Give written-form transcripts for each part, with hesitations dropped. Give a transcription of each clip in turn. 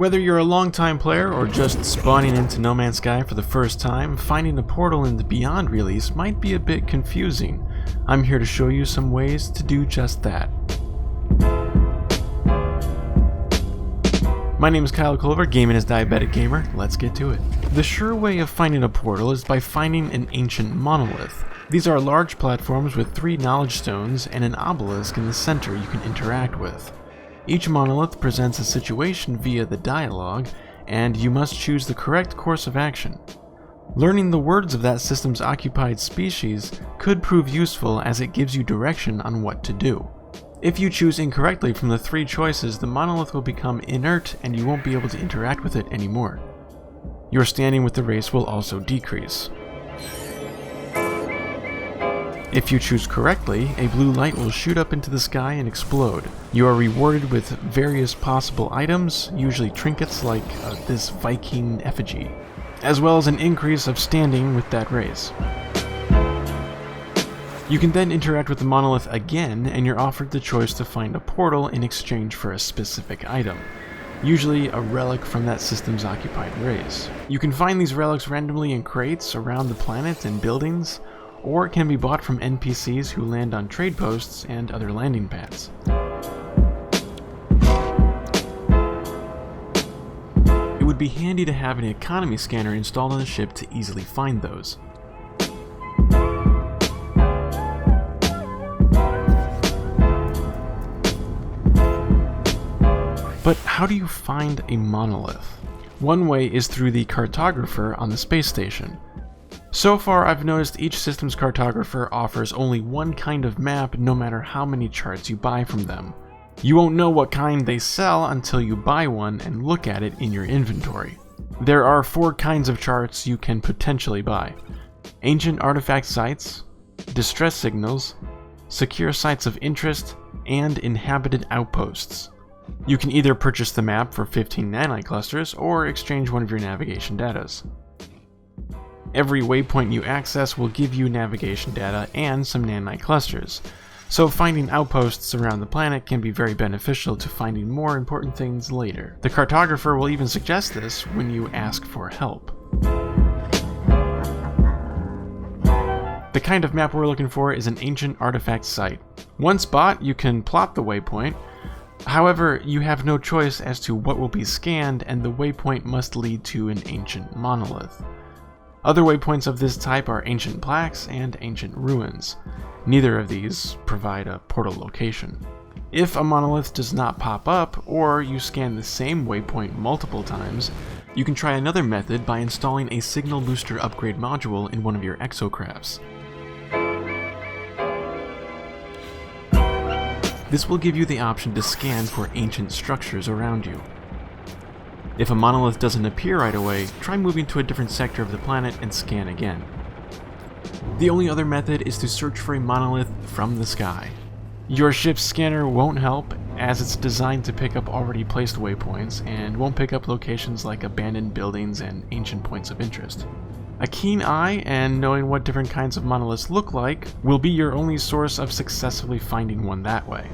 Whether you're a longtime player or just spawning into No Man's Sky for the first time, finding a portal in the Beyond release might be a bit confusing. I'm here to show you some ways to do just that. My name is Kyle Culver, gaming as Diabetic Gamer. Let's get to it. The sure way of finding a portal is by finding an ancient monolith. These are large platforms with 3 knowledge stones and an obelisk in the center you can interact with. Each monolith presents a situation via the dialogue, and you must choose the correct course of action. Learning the words of that system's occupied species could prove useful as it gives you direction on what to do. If you choose incorrectly from the 3 choices, the monolith will become inert and you won't be able to interact with it anymore. Your standing with the race will also decrease. If you choose correctly, a blue light will shoot up into the sky and explode. You are rewarded with various possible items, usually trinkets like this Viking effigy, as well as an increase of standing with that race. You can then interact with the monolith again, and you're offered the choice to find a portal in exchange for a specific item, usually a relic from that system's occupied race. You can find these relics randomly in crates around the planet and buildings, or it can be bought from NPCs who land on trade posts and other landing pads. It would be handy to have an economy scanner installed on the ship to easily find those. But how do you find a monolith? One way is through the cartographer on the space station. So far, I've noticed each system's cartographer offers only one kind of map no matter how many charts you buy from them. You won't know what kind they sell until you buy one and look at it in your inventory. There are 4 kinds of charts you can potentially buy: ancient artifact sites, distress signals, secure sites of interest, and inhabited outposts. You can either purchase the map for 15 nanite clusters or exchange one of your navigation datas. Every waypoint you access will give you navigation data and some nanite clusters, so finding outposts around the planet can be very beneficial to finding more important things later. The cartographer will even suggest this when you ask for help. The kind of map we're looking for is an ancient artifact site. Once bought, you can plot the waypoint. However, you have no choice as to what will be scanned, and the waypoint must lead to an ancient monolith. Other waypoints of this type are ancient plaques and ancient ruins. Neither of these provide a portal location. If a monolith does not pop up, or you scan the same waypoint multiple times, you can try another method by installing a signal booster upgrade module in one of your exocrafts. This will give you the option to scan for ancient structures around you. If a monolith doesn't appear right away, try moving to a different sector of the planet and scan again. The only other method is to search for a monolith from the sky. Your ship's scanner won't help, as it's designed to pick up already placed waypoints and won't pick up locations like abandoned buildings and ancient points of interest. A keen eye and knowing what different kinds of monoliths look like will be your only source of successfully finding one that way.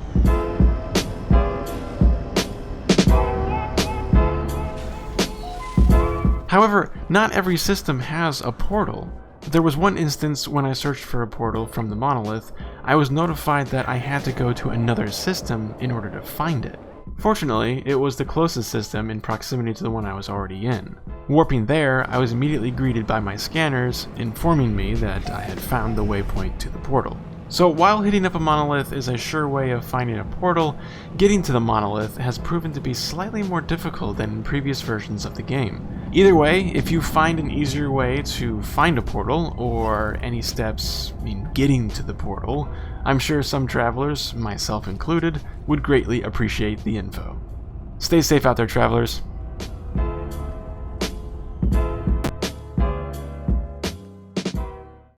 However, not every system has a portal. There was one instance when I searched for a portal from the monolith, I was notified that I had to go to another system in order to find it. Fortunately, it was the closest system in proximity to the one I was already in. Warping there, I was immediately greeted by my scanners, informing me that I had found the waypoint to the portal. So while hitting up a monolith is a sure way of finding a portal, getting to the monolith has proven to be slightly more difficult than in previous versions of the game. Either way, if you find an easier way to find a portal, or any steps in getting to the portal, I'm sure some travelers, myself included, would greatly appreciate the info. Stay safe out there, travelers.